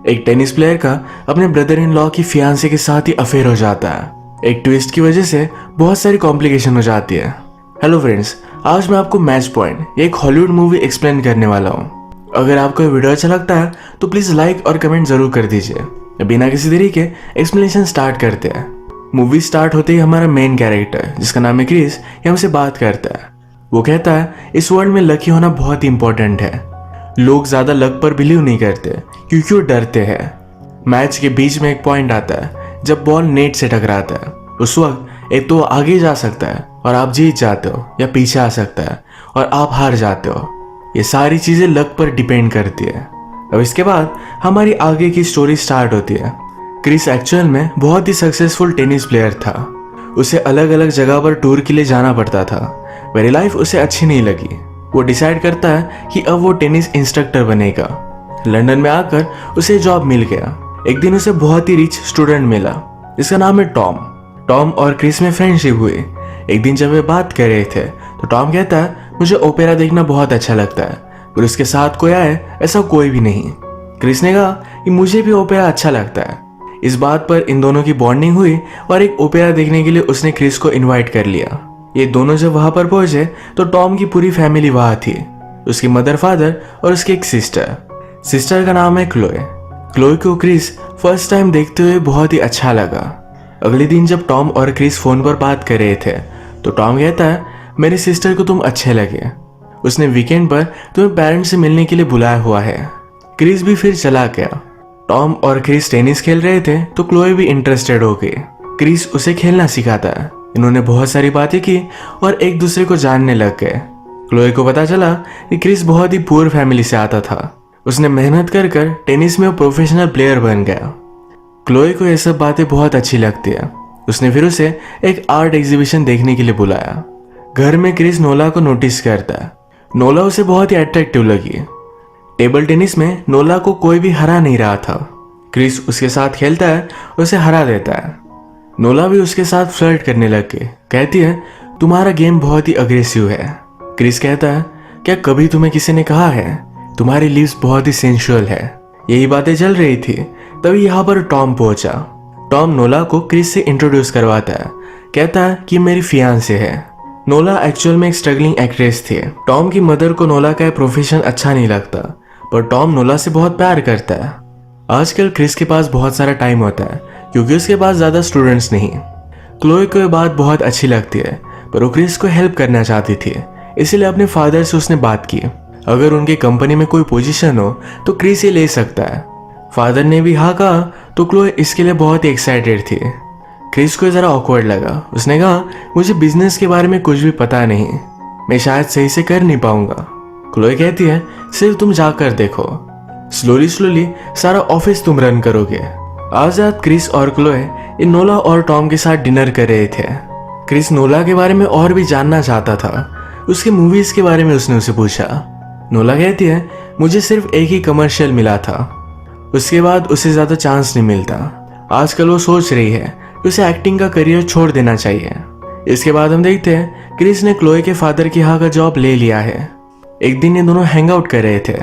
एक tennis player का अपने ब्रदर इन लॉ की फियांसे के साथ ही अफेयर हो जाता है। एक ट्विस्ट की वजह से बहुत सारी कॉम्प्लिकेशन हो जाती है। हेलो फ्रेंड्स, आज मैं आपको मैच पॉइंट एक हॉलीवुड मूवी एक्सप्लेन करने वाला हूँ। अगर आपको ये वीडियो अच्छा लगता है तो प्लीज लाइक और कमेंट जरूर कर दीजिए। बिना किसी देरी के एक्सप्लेनेशन स्टार्ट करते हैं। मूवी स्टार्ट होते ही हमारा मेन कैरेक्टर जिसका नाम है क्रिस, ये हमसे बात करता है। वो कहता है इस वर्ल्ड में लकी होना बहुत ही इंपॉर्टेंट है। लोग ज्यादा लक पर बिलीव नहीं करते क्योंकि वो डरते हैं। मैच के बीच में एक पॉइंट आता है जब बॉल नेट से टकराता है। उस वक्त एक तो आगे जा सकता है और आप जीत जाते हो, या पीछे आ सकता है और आप हार जाते हो। ये सारी चीजें लक पर डिपेंड करती है। अब इसके बाद हमारी आगे की स्टोरी स्टार्ट होती है। क्रिस एक्चुअल में बहुत ही सक्सेसफुल टेनिस प्लेयर था। उसे अलग अलग जगह पर टूर के लिए जाना पड़ता था। मेरी लाइफ उसे अच्छी नहीं लगी। वो डिसाइड करता है कि अब वो टेनिस इंस्ट्रक्टर बनेगा। लंदन में आकर उसे जॉब मिल गया। एक दिन उसे बहुत ही रिच स्टूडेंट मिला जिसका नाम है टॉम। टॉम और क्रिस में फ्रेंडशिप हुई। एक दिन जब वे बात कर रहे थे तो टॉम कहता है मुझे ओपेरा देखना बहुत अच्छा लगता है, और उसके साथ कोई आए ऐसा कोई भी नहीं। क्रिस ने कहा कि मुझे भी ओपेरा अच्छा लगता है। इस बात पर इन दोनों की बॉन्डिंग हुई और एक ओपेरा देखने के लिए उसने क्रिस को इनवाइट कर लिया। ये दोनों जब वहां पर पहुंचे तो टॉम की पूरी फैमिली वहां थी। उसकी मदर, फादर और उसकी एक सिस्टर का नाम है क्लोए। क्लोए को क्रिस फर्स्ट टाइम देखते हुए बहुत ही अच्छा लगा। अगले दिन जब टॉम और क्रिस फोन पर बात कर रहे थे तो टॉम कहता है मेरी सिस्टर को तुम अच्छे लगे। उसने वीकेंड पर तुम्हें पेरेंट्स से मिलने के लिए बुलाया हुआ है। क्रिस भी फिर चला गया। टॉम और क्रिस टेनिस खेल रहे थे तो क्लोए भी इंटरेस्टेड हो गई। क्रिस उसे खेलना सिखाता है। इन्होंने बहुत सारी बातें की और एक दूसरे को जानने लग गए। क्लोए को पता चला कि क्रिस बहुत ही पुअर फैमिली से आता था। उसने मेहनत कर कर टेनिस में प्रोफेशनल प्लेयर बन गया। क्लोए को ये सब बातें बहुत अच्छी लगती है। उसने फिर उसे एक आर्ट एग्जीबिशन देखने के लिए बुलाया। घर में क्रिस नोला को नोटिस करता है। नोला उसे बहुत ही अट्रैक्टिव लगी। टेबल टेनिस में नोला को कोई भी हरा नहीं रहा था। क्रिस उसके साथ खेलता है और उसे हरा देता है। नोला भी उसके साथ फ्लर्ट करने लग गई। कहती है तुम्हारा गेम बहुत ही अग्रेसिव है। क्रिस कहता है क्या कभी तुम्हें किसी ने कहा है तुम्हारी लिप्स बहुत ही सेंसुअल है। यही बातें चल रही थी तभी यहाँ पर टॉम पहुंचा। टॉम नोला को क्रिस से इंट्रोड्यूस करवाता है। कहता है कि मेरी फियांसे है। नोला एक्चुअल में एक स्ट्रगलिंग एक्ट्रेस थी। टॉम की मदर को नोला का प्रोफेशन अच्छा नहीं लगता, पर टॉम नोला से बहुत प्यार करता है। आजकल क्रिस के पास बहुत सारा टाइम होता है क्योंकि उसके पास ज्यादा स्टूडेंट्स नहीं। क्लोए को यह बात बहुत अच्छी लगती है, पर वो क्रिस को हेल्प करना चाहती थी, इसीलिए अपने फादर से उसने बात की अगर उनके कंपनी में कोई पोजीशन हो तो क्रिस ये ले सकता है। फादर ने भी हाँ कहा तो क्लोए इसके लिए बहुत ही एक्साइटेड थी। क्रिस को जरा ऑकवर्ड लगा। उसने कहा मुझे बिजनेस के बारे में कुछ भी पता नहीं, मैं शायद सही से कर नहीं पाऊंगा। क्लोए कहती है सिर्फ तुम जाकर देखो, स्लोली स्लोली सारा ऑफिस तुम रन करोगे। आज रात क्रिस और क्लोए इन नोला और टॉम के साथ डिनर कर रहे थे। क्रिस नोला के बारे में और भी जानना चाहता था। उसके मूवीज के बारे में उसने उसे पूछा। नोला कहती है मुझे सिर्फ एक ही कमर्शियल मिला था, उसके बाद उसे ज्यादा चांस नहीं मिलता। आजकल वो सोच रही है कि उसे एक्टिंग का करियर छोड़ देना चाहिए। इसके बाद हम देखते हैं क्रिस ने क्लोए के फादर के यहाँ का जॉब ले लिया है। एक दिन ये दोनों हैंग आउट कर रहे थे।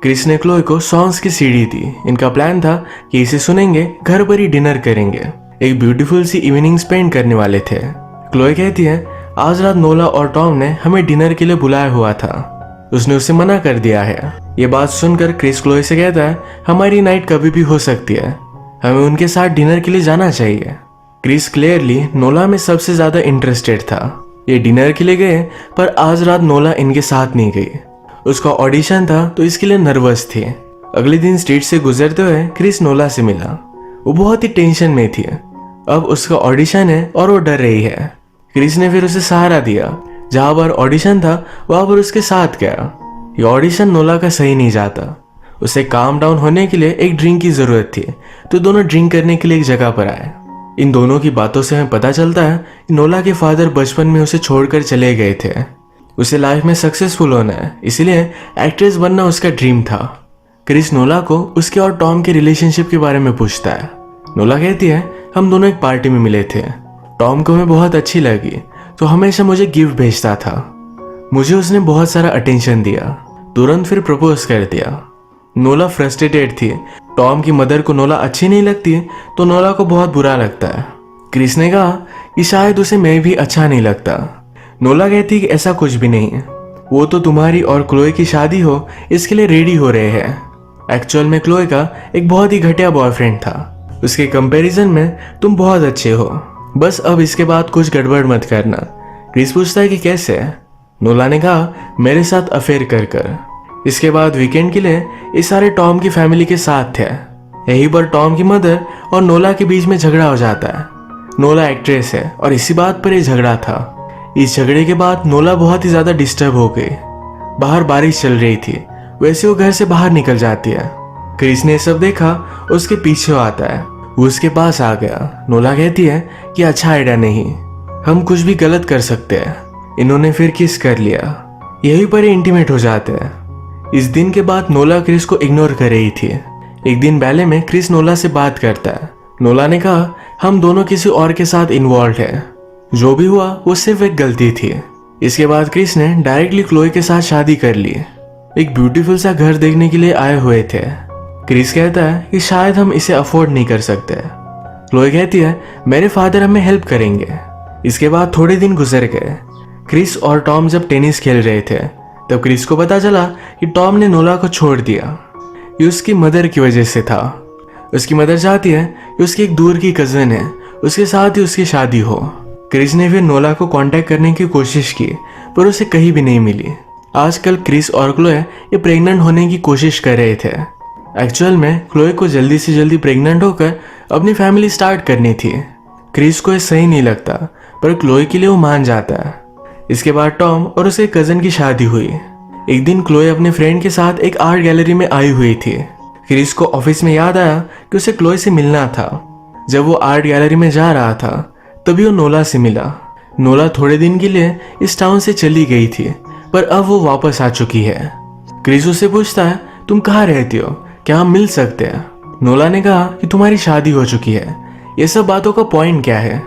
क्रिस ने क्लोए को सॉन्ग्स की सीडी दी। इनका प्लान था कि इसे सुनेंगे, घर पर ही डिनर करेंगे, एक ब्यूटीफुल सी इवनिंग स्पेंड करने वाले थे। क्लोए कहती है आज रात नोला और टॉम ने हमें डिनर के लिए बुलाया हुआ था, उसने उसे मना कर दिया है। ये बात सुनकर क्रिस क्लोए से कहता है हमारी नाइट कभी भी हो सकती है, हमें उनके साथ डिनर के लिए जाना चाहिए। क्रिस क्लियरली नोला में सबसे ज्यादा इंटरेस्टेड था। ये डिनर के लिए गए पर आज रात नोला इनके साथ नहीं गई। उसका ऑडिशन था तो इसके लिए नर्वस थी। अगले दिन स्ट्रीट से गुजरते हुए क्रिस नोला से मिला। वो बहुत ही टेंशन में थी। अब उसका ऑडिशन है और वो डर रही है। क्रिस ने फिर उसे सहारा दिया। जहां पर ऑडिशन था वहां पर उसके साथ गया। ये ऑडिशन नोला का सही नहीं जाता। उसे काम डाउन होने के लिए एक ड्रिंक की जरूरत थी, तो दोनों ड्रिंक करने के लिए एक जगह पर आए। इन दोनों की बातों से हमें पता चलता है कि नोला के फादर बचपन में उसे छोड़कर चले गए थे। उसे लाइफ में सक्सेसफुल होना है, इसलिए एक्ट्रेस बनना उसका ड्रीम था। क्रिस नोला को उसके और टॉम के रिलेशनशिप के बारे में पूछता है। नोला कहती है हम दोनों एक पार्टी में मिले थे। टॉम को मैं बहुत अच्छी लगी तो हमेशा मुझे गिफ्ट भेजता था। मुझे उसने बहुत सारा अटेंशन दिया, तुरंत फिर प्रपोज कर दिया। नोला फ्रस्ट्रेटेड थी टॉम की मदर को नोला अच्छी नहीं लगती तो नोला को बहुत बुरा लगता है। क्रिस ने कहा कि शायद उसे मैं भी अच्छा नहीं लगता। नोला कहती कि ऐसा कुछ भी नहीं है, वो तो तुम्हारी और क्लोए की शादी हो इसके लिए रेडी हो रहे हैं। एक्चुअल में क्लोए का एक बहुत ही घटिया बॉयफ्रेंड था, उसके कंपैरिजन में तुम बहुत अच्छे हो, बस अब इसके बाद कुछ गड़बड़ मत करना। क्रिस पूछता है कि कैसे? नोला ने कहा मेरे साथ अफेयर कर कर। इसके बाद वीकेंड के लिए ये सारे टॉम की फैमिली के साथ थे। यहीं पर टॉम की मदर और नोला के बीच में झगड़ा हो जाता है। नोला एक्ट्रेस है और इसी बात पर यह झगड़ा था। इस झगड़े के बाद नोला बहुत ही ज्यादा डिस्टर्ब हो गई। बाहर बारिश चल रही थी, वैसे वो घर से बाहर निकल जाती है। क्रिस ने सब देखा, उसके पीछे आता है, वो उसके पास आ गया। नोला कहती है कि अच्छा आइडिया नहीं, हम कुछ भी गलत कर सकते हैं। इन्होंने फिर किस कर लिया, यहीं पर इंटीमेट हो जाते हैं। इस दिन के बाद नोला क्रिस को इग्नोर कर रही थी। एक दिन बैले में क्रिस नोला से बात करता है। नोला ने कहा हम दोनों किसी और के साथ इन्वॉल्व है, जो भी हुआ वो सिर्फ एक गलती थी। इसके बाद क्रिस ने डायरेक्टली क्लोए के साथ शादी कर ली। एक ब्यूटीफुल सा घर देखने के लिए आए हुए थे। क्रिस कहता है कि शायद हम इसे अफोर्ड नहीं कर सकते। क्लोए कहती है मेरे फादर हमें हेल्प करेंगे। इसके बाद थोड़े दिन गुजर गए। क्रिस और टॉम जब टेनिस खेल रहे थे तब क्रिस को पता चला कि टॉम ने नोला को छोड़ दिया। ये उसकी मदर की वजह से था। उसकी मदर चाहती है कि उसकी एक दूर की कजन है, उसके साथ ही उसकी शादी हो। क्रिस ने फिर नोला को कांटेक्ट करने की कोशिश की पर उसे कहीं भी नहीं मिली। आजकल क्रिस और क्लोए ये प्रेग्नेंट होने की कोशिश कर रहे थे। एक्चुअल में क्लोए को जल्दी से जल्दी प्रेग्नेंट होकर अपनी फैमिली स्टार्ट करनी थी। क्रिस को ये सही नहीं लगता पर क्लोए के लिए वो मान जाता है। इसके बाद टॉम और उसके कजन की शादी हुई। एक दिन क्लोए अपने फ्रेंड के साथ एक आर्ट गैलरी में आई हुई थी। क्रिस को ऑफिस में याद आया कि उसे क्लोए से मिलना था। जब वो आर्ट गैलरी में जा रहा था तभी वो नोला से मिला। नोला थोड़े दिन के लिए इस टाउन से चली गई थी पर अब वो वापस आ चुकी है। क्रिस उससे पूछता है तुम कहाँ रहती हो, क्या हम मिल सकते हैं? नोला ने कहा कि तुम्हारी शादी हो चुकी है, ये सब बातों का पॉइंट क्या है?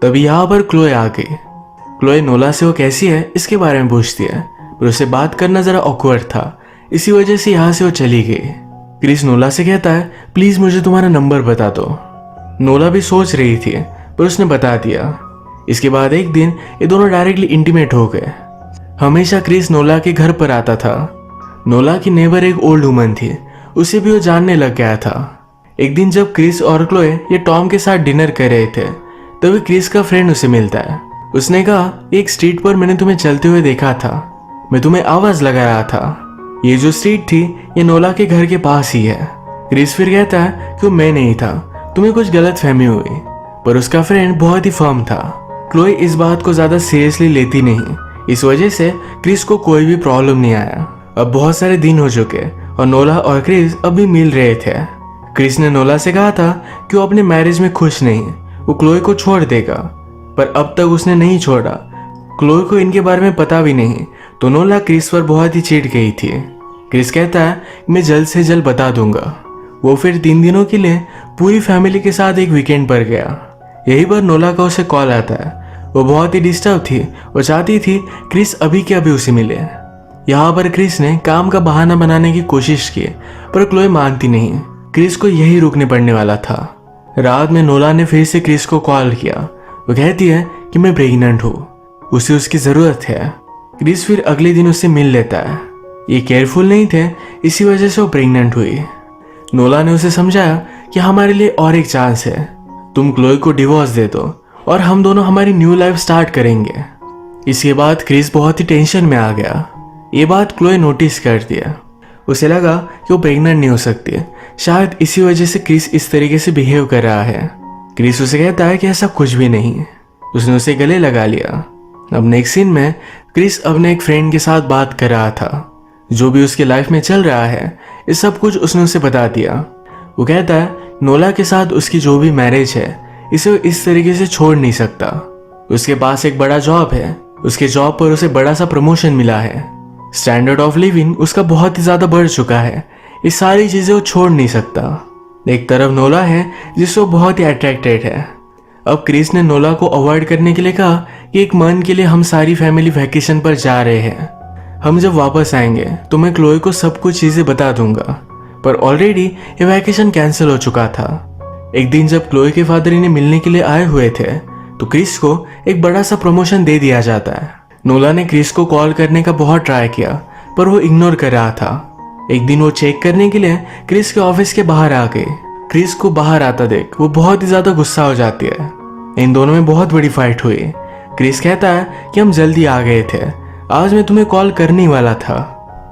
तभी यहाँ पर क्लोए आ गई। क्लोए नोला से वो कैसी है इसके बारे में पूछती है पर उसे बात करना जरा ऑकवर्ड था, इसी वजह से यहाँ से वो चली गई। क्रिस नोला से कहता है प्लीज मुझे तुम्हारा नंबर बता दो। नोला भी सोच रही थी पर उसने बता दिया। इसके बाद एक दिन ये दोनों डायरेक्टली इंटीमेट हो गए। हमेशा क्रिस नोला के घर पर आता था। नोला की नेबर एक ओल्ड वुमन थी, उसे भी वो जानने लग गया था। एक दिन जब क्रिस और क्लोए ये टॉम के साथ डिनर कर रहे थे तभी क्रिस का फ्रेंड उसे मिलता है। उसने कहा एक स्ट्रीट पर मैंने तुम्हें चलते हुए देखा था, मैं तुम्हें आवाज लगा रहा था। ये जो स्ट्रीट थी ये नोला के घर के पास ही है। क्रिस फिर कहता है कि वो मैं नहीं था, तुम्हें कुछ गलत फहमी हुई। पर उसका फ्रेंड बहुत ही फर्म था। क्लोए इस बात को ज्यादा सीरियसली लेती नहीं, इस वजह से क्रिस को कोई भी प्रॉब्लम नहीं आया। अब बहुत सारे दिन हो चुके और नोला और क्रिस अब भी मिल रहे थे। क्रिस ने नोला से कहा था कि वो अपने मैरिज में खुश नहीं, वो क्लोए को छोड़ देगा, पर अब तक उसने नहीं छोड़ा। क्लोए को इनके बारे में पता भी नहीं तो नोला क्रिस पर बहुत ही चिढ़ गई थी। क्रिस कहता है मैं जल्द से जल्द बता दूंगा। वो फिर 3 दिनों के लिए पूरी फैमिली के साथ एक वीकेंड पर गया। यही पर नोला का उसे कॉल आता है। वो बहुत ही डिस्टर्ब थी, वो चाहती थी क्रिस अभी के अभी उसे मिले। यहाँ पर क्रिस ने काम का बहाना बनाने की कोशिश की पर क्लोए मानती नहीं। क्रिस को यही रुकने पड़ने वाला था। रात में नोला ने फिर से क्रिस को कॉल किया। वो कहती है कि मैं प्रेग्नेंट हूँ, उसे उसकी जरूरत है। क्रिस फिर अगले दिन उससे मिल लेता है। ये केयरफुल नहीं थे, इसी वजह से वो प्रेग्नेंट हुई। नोला ने उसे समझाया कि हमारे लिए और एक चांस है, तुम क्लोए को डिवोर्स दे दो और हम दोनों हमारी न्यू लाइफ स्टार्ट करेंगे। इसके बाद क्रिस बहुत ही टेंशन में आ गया। ये बात क्लोए नोटिस कर दिया। उसे लगा कि वो प्रेग्नेंट नहीं हो सकती, शायद इसी वजह से क्रिस इस तरीके से बिहेव कर रहा है। क्रिस उसे कहता है कि ऐसा कुछ भी नहीं। उसने उसे गले लगा लिया। अब नेक्स्ट सीन में क्रिस अपने एक फ्रेंड के साथ बात कर रहा था। जो भी उसके लाइफ में चल रहा है ये सब कुछ उसने उसे बता दिया। वो कहता है नोला के साथ उसकी जो भी मैरिज है इसे इस तरीके से छोड़ नहीं सकता। उसके पास एक बड़ा जॉब है, उसके जॉब पर उसे बड़ा सा प्रमोशन मिला है, स्टैंडर्ड ऑफ लिविंग उसका बहुत ही ज्यादा बढ़ चुका है। ये सारी चीजें वो छोड़ नहीं सकता। एक तरफ नोला है जिससे वो बहुत ही अट्रैक्टेड है। अब क्रिस ने नोला को अवॉइड करने के लिए कहा कि एक मंथ के लिए हम सारी फैमिली वैकेशन पर जा रहे हैं। हम जब वापस आएंगे तो मैं क्लोए को सब कुछ चीजें बता दूंगा। पर ऑलरेडी ये वैकेशन कैंसिल हो चुका था। एक दिन जब क्लोई के फादर इन्हें मिलने के लिए आए हुए थे तो क्रिस को एक बड़ा सा प्रमोशन दे दिया जाता है। नोला ने क्रिस को कॉल करने का बहुत ट्राई किया पर वो इग्नोर कर रहा था। एक दिन वो चेक करने के लिए क्रिस के ऑफिस के बाहर आ गए। क्रिस को बाहर आता देख वो बहुत ही ज्यादा गुस्सा हो जाती है। इन दोनों में बहुत बड़ी फाइट हुई। क्रिस कहता है कि हम जल्दी आ गए थे, आज मैं तुम्हें कॉल करने वाला था।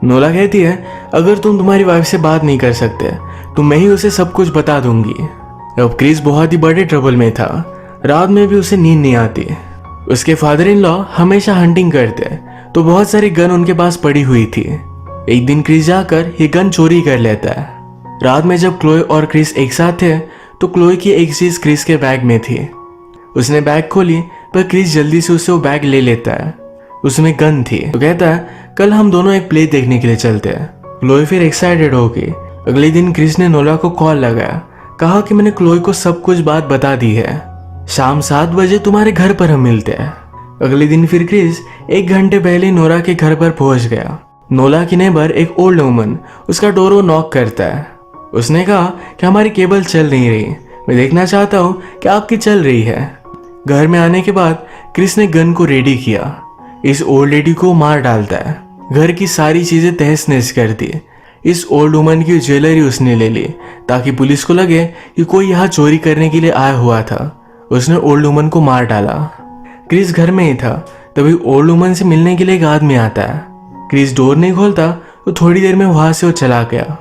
नोला कहती है अगर तुम तुम्हारी वाइफ से बात नहीं कर सकते तो मैं ही उसे सब कुछ बता दूंगी। अब क्रिस बहुत ही बड़े ट्रबल में था, रात में भी उसे नींद नहीं आती। उसके फादर इन लॉ हमेशा हंटिंग करते तो बहुत सारी गन उनके पास पड़ी हुई थी। एक दिन क्रिस जाकर ये गन चोरी कर लेता है। रात में जब क्लोई और क्रिस एक साथ थे तो क्लोई की एक चीज क्रिस के बैग में थी। उसने बैग खोली पर क्रिस जल्दी से उसे वो बैग ले लेता है। उसमें गन थी तो कहता है कल हम दोनों एक प्ले देखने के लिए चलते हैं। क्लोई फिर एक्साइटेड हो गई। अगले दिन क्रिस ने नोला को कॉल लगाया, कहा कि मैंने क्लोई को सब कुछ बात बता दी है, शाम 7 बजे तुम्हारे घर पर हम मिलते हैं। अगले दिन फिर क्रिस 1 घंटे पहले नोरा के घर पर पहुंच गया। नोला की नेबर एक ओल्ड वुमन उसका डोर नॉक करता है। उसने कहा कि हमारी केबल चल नहीं रही, मैं देखना चाहता हूँ कि आपकी चल रही है। घर में आने के बाद क्रिस ने गन को रेडी किया, इस ओल्ड लेडी को मार डालता है। घर की सारी चीजें तहस नहस कर दी। इस ओल्ड वुमन की ज्वेलरी उसने ले ली ताकि पुलिस को लगे कि कोई यहाँ चोरी करने के लिए आया हुआ था। उसने ओल्ड वुमन को मार डाला। क्रिस घर में ही था तभी ओल्ड वुमन से मिलने के लिए एक आदमी आता है। क्रिस डोर नहीं खोलता तो थोड़ी देर में वहां से वो चला गया।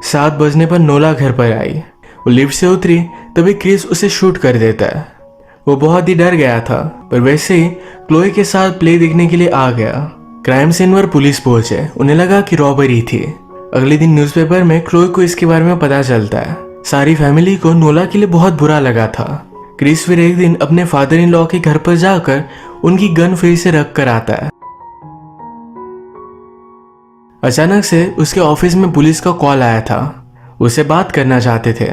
7 बजने पर नोला घर पर आई। वो लिफ्ट से उतरी तभी क्रिस उसे शूट कर देता है। वो बहुत ही डर गया था पर वैसे ही क्लोई के साथ प्ले देखने के लिए आ गया। क्राइम सीन पर पुलिस पहुंचे, उन्हें लगा कि रॉबरी थी। अगले दिन न्यूज़पेपर में क्लोई को इसके बारे में पता चलता है। सारी फैमिली को नोला के लिए बहुत बुरा लगा था। क्रिस फिर एक दिन अपने फादर इन लॉ के घर पर जाकर उनकी गन फिर से रख कर आता है। अचानक से उसके ऑफिस में पुलिस का कॉल आया था, उसे बात करना चाहते थे।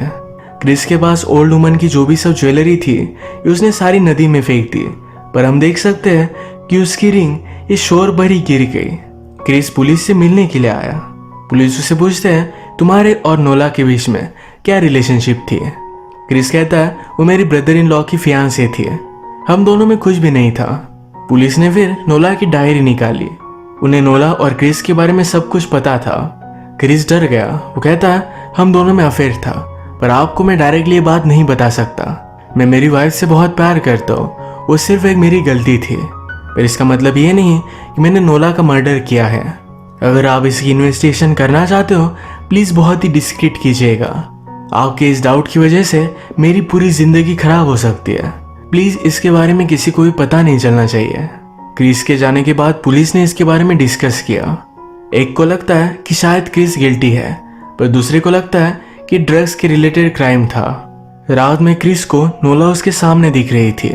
क्रिस के पास ओल्ड वुमन की जो भी सब ज्वेलरी थी ये उसने सारी नदी में फेंक दी, पर हम देख सकते हैं कि उसकी रिंग इस शोर पर ही गिर गई। क्रिस पुलिस से मिलने के लिए आया। पुलिस उससे पूछते हैं तुम्हारे और नोला के बीच में क्या रिलेशनशिप थी। क्रिस कहता है वो मेरी ब्रदर इन लॉ की फियांसे थी, हम दोनों में कुछ भी नहीं था। पुलिस ने फिर नोला की डायरी निकाली, उन्हें नोला और क्रिस के बारे में सब कुछ पता था। क्रिस डर गया। वो कहता है हम दोनों में अफेयर था पर आपको मैं डायरेक्टली ये बात नहीं बता सकता। मैं मेरी वाइफ से बहुत प्यार करता हूँ, वो सिर्फ एक मेरी गलती थी, पर इसका मतलब ये नहीं कि मैंने नोला का मर्डर किया है। अगर आप इसकी इन्वेस्टिगेशन करना चाहते हो प्लीज बहुत ही डिस्क्रीट कीजिएगा। आपके इस डाउट की वजह से मेरी पूरी जिंदगी खराब हो सकती है, प्लीज इसके बारे में किसी को भी पता नहीं चलना चाहिए। क्रिस के जाने के बाद पुलिस ने इसके बारे में डिस्कस किया। एक को लगता है कि शायद क्रिस गिल्टी है पर दूसरे को लगता है कि ड्रग्स के रिलेटेड क्राइम था। रात में क्रिस को नोला उसके सामने दिख रही थी।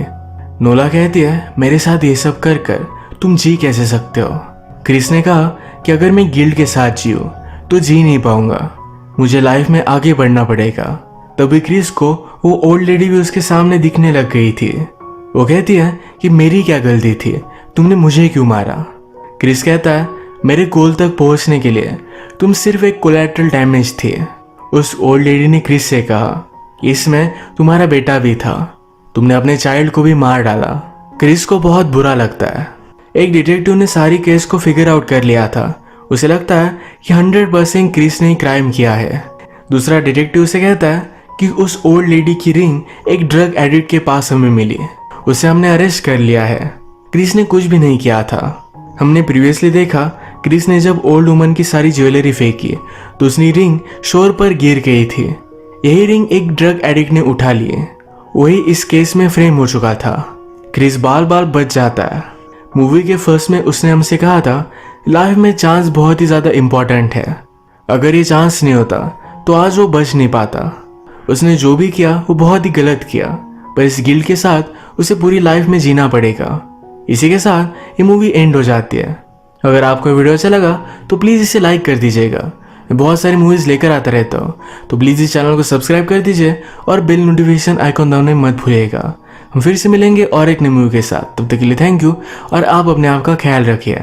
नोला कहती है मेरे साथ ये सब कर कर तुम जी कैसे सकते हो। क्रिस ने कहा कि अगर मैं गिल्ट के साथ जीऊं तो जी नहीं पाऊंगा, मुझे लाइफ में आगे बढ़ना पड़ेगा। तभी क्रिस को वो ओल्ड लेडी भी उसके सामने दिखने लग गई थी। वो कहती है कि मेरी क्या गलती थी, तुमने मुझे क्यों मारा। क्रिस कहता है मेरे गोल तक पहुंचने के लिए तुम सिर्फ एक कोलैटरल डैमेज थे। उस ओल्ड लेडी ने क्रिस से कहा इसमें तुम्हारा बेटा भी था, तुमने अपने चाइल्ड को भी मार डाला। क्रिस को बहुत बुरा लगता है। एक डिटेक्टिव ने सारी केस को फिगर आउट कर लिया था, उसे लगता है कि 100% क्रिस ने क्राइम किया है। दूसरा डिटेक्टिव से कहता है कि उस ओल्ड लेडी की रिंग एक ड्रग एडिक्ट के पास हमें मिली, उसे हमने अरेस्ट कर लिया है। क्रिस ने कुछ भी नहीं किया था। हमने प्रीवियसली देखा क्रिस ने जब ओल्ड वुमन की सारी ज्वेलरी फेंकी तो उसकी रिंग शोर पर गिर गई थी। यही रिंग एक ड्रग एडिक्ट ने उठा ली, वही इस केस में फ्रेम हो चुका था। क्रिस बार बार बच जाता है। मूवी के फर्स्ट में उसने हमसे कहा था लाइफ में चांस बहुत ही ज्यादा इंपॉर्टेंट है, अगर ये चांस नहीं होता तो आज वो बच नहीं पाता। उसने जो भी किया वो बहुत ही गलत किया, पर इस गिल्ट के साथ उसे पूरी लाइफ में जीना पड़ेगा। इसी के साथ ये मूवी एंड हो जाती है। अगर आपको वीडियो अच्छा लगा तो प्लीज़ इसे लाइक कर दीजिएगा। मैं बहुत सारी मूवीज़ लेकर आता रहता हूँ, तो प्लीज़ इस चैनल को सब्सक्राइब कर दीजिए और बेल नोटिफिकेशन आइकॉन दबाना मत भूलिएगा। हम फिर से मिलेंगे और एक नई मूवी के साथ। तब तक के लिए थैंक यू और आप अपने आप का ख्याल रखिए।